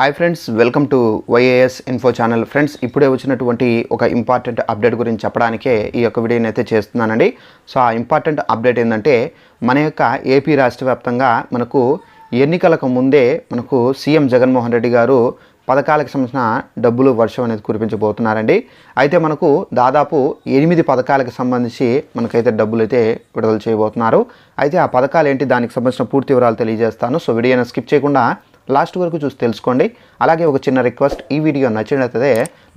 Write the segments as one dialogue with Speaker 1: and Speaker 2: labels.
Speaker 1: Hi friends, welcome to YAS info channel. Friends, ఇప్పుడే వచ్చినటువంటి ఒక ఇంపార్టెంట్ అప్డేట్ గురించి చెప్పడానికే ఈ యొక్క వీడియోని అయితే చేస్తున్నానండి. సో ఆ ఇంపార్టెంట్ అప్డేట్ ఏంటంటే, మన యొక్క ఏపీ రాష్ట్ర వ్యాప్తంగా మనకు ఎన్నికలకు ముందే మనకు సీఎం జగన్మోహన్ రెడ్డి గారు పథకాలకు సంబంధించిన డబ్బులు వర్షం అనేది కురిపించబోతున్నారండి. అయితే మనకు దాదాపు 8 పథకాలకు సంబంధించి మనకైతే డబ్బులు అయితే విడుదల చేయబోతున్నారు. అయితే ఆ పథకాలు ఏంటి, దానికి సంబంధించిన పూర్తి వివరాలు తెలియజేస్తాను. సో వీడియోని స్కిప్ చేయకుండా లాస్ట్ వరకు చూసి తెలుసుకోండి. అలాగే ఒక చిన్న రిక్వెస్ట్, ఈ వీడియో నచ్చినట్లయితే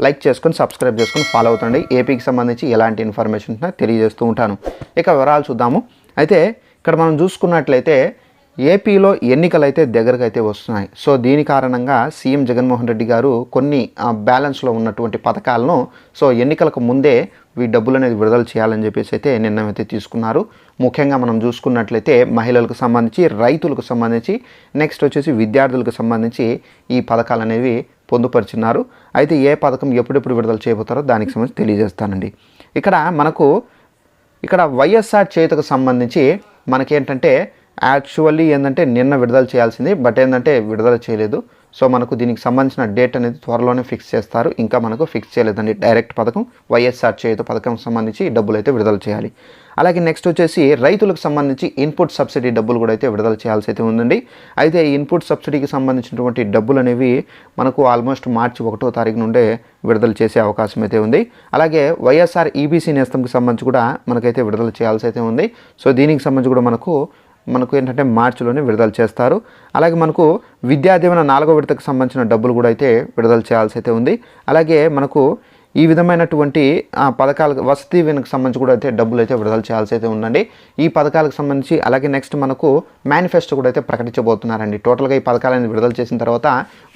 Speaker 1: లైక్ చేసుకొని సబ్స్క్రైబ్ చేసుకొని ఫాలో అవుతండి. ఏపీకి సంబంధించి ఎలాంటి ఇన్ఫర్మేషన్ తెలియజేస్తూ ఉంటాను. ఇక వివరాలు చూద్దాము. అయితే ఇక్కడ మనం చూసుకున్నట్లయితే ఏపీలో ఎన్నికలు అయితే దగ్గరకు అయితే వస్తున్నాయి. సో దీని కారణంగా సీఎం జగన్మోహన్ రెడ్డి గారు కొన్ని బ్యాలెన్స్లో ఉన్నటువంటి పథకాలను సో ఎన్నికలకు ముందే ఈ డబ్బులు అనేది విడుదల చేయాలని చెప్పేసి అయితే నిర్ణయం అయితే తీసుకున్నారు. ముఖ్యంగా మనం చూసుకున్నట్లయితే మహిళలకు సంబంధించి, రైతులకు సంబంధించి, నెక్స్ట్ వచ్చేసి విద్యార్థులకు సంబంధించి ఈ పథకాలు అనేవి పొందుపరుచున్నారు. అయితే ఏ పథకం ఎప్పుడెప్పుడు విడుదల చేయబోతారో దానికి సంబంధించి తెలియజేస్తానండి. ఇక్కడ వైఎస్ఆర్ చేయుతకు సంబంధించి మనకేంటంటే యాక్చువల్లీ ఏంటంటే నిన్న విడుదల చేయాల్సింది, బట్ ఏంటంటే విడుదల చేయలేదు. సో మనకు దీనికి సంబంధించిన డేట్ అనేది త్వరలోనే ఫిక్స్ చేస్తారు. ఇంకా మనకు ఫిక్స్ చేయలేదండి. డైరెక్ట్ పథకం వైఎస్ఆర్ చేయుత పథకం సంబంధించి డబ్బులు అయితే విడుదల చేయాలి. అలాగే నెక్స్ట్ వచ్చేసి రైతులకు సంబంధించి ఇన్పుట్ సబ్సిడీ డబ్బులు కూడా అయితే విడుదల చేయాల్సి అయితే ఉందండి. అయితే ఈ ఇన్పుట్ సబ్సిడీకి సంబంధించినటువంటి డబ్బులు అనేవి మనకు ఆల్మోస్ట్ మార్చి 1వ తారీఖు నుండే విడుదల చేసే అవకాశం అయితే ఉంది. అలాగే వైఎస్ఆర్ ఈబీసీ నేస్తంకి సంబంధించి కూడా మనకైతే విడుదల చేయాల్సి అయితే ఉంది. సో దీనికి సంబంధించి కూడా మనకు ఏంటంటే మార్చిలోనే విడుదల చేస్తారు. అలాగే మనకు విద్యా దీవెన 4వ విడతకు సంబంధించిన డబ్బులు కూడా అయితే విడుదల చేయాల్సి అయితే ఉంది. అలాగే మనకు ఈ విధమైనటువంటి పథకాలకు వసతి దీవెనకు సంబంధించి కూడా అయితే డబ్బులు అయితే విడుదల చేయాల్సి అయితే ఉందండి. ఈ పథకాలకు సంబంధించి అలాగే నెక్స్ట్ మనకు మేనిఫెస్టో కూడా అయితే ప్రకటించబోతున్నారండి. టోటల్గా ఈ పథకాలను విడుదల చేసిన తర్వాత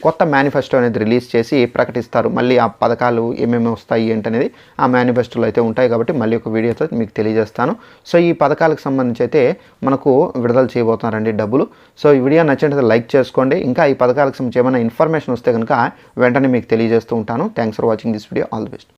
Speaker 1: కొత్త మేనిఫెస్టో అనేది రిలీజ్ చేసి ప్రకటిస్తారు. మళ్ళీ ఆ పథకాలు ఏమేమి వస్తాయి ఏంటనేది ఆ మేనిఫెస్టోలో అయితే ఉంటాయి. కాబట్టి మళ్ళీ ఒక వీడియోతో మీకు తెలియజేస్తాను. సో ఈ పథకాలకు సంబంధించి అయితే మనకు విడుదల చేయబోతున్నారండి డబ్బులు. సో ఈ వీడియో నచ్చినట్లయితే లైక్ చేసుకోండి. ఇంకా ఈ పథకాలకు సంబంధించి ఏమైనా ఇన్ఫర్మేషన్ వస్తే కనుక వెంటనే మీకు తెలియజేస్తూ ఉంటాను. Thanks for watching this video. All the best.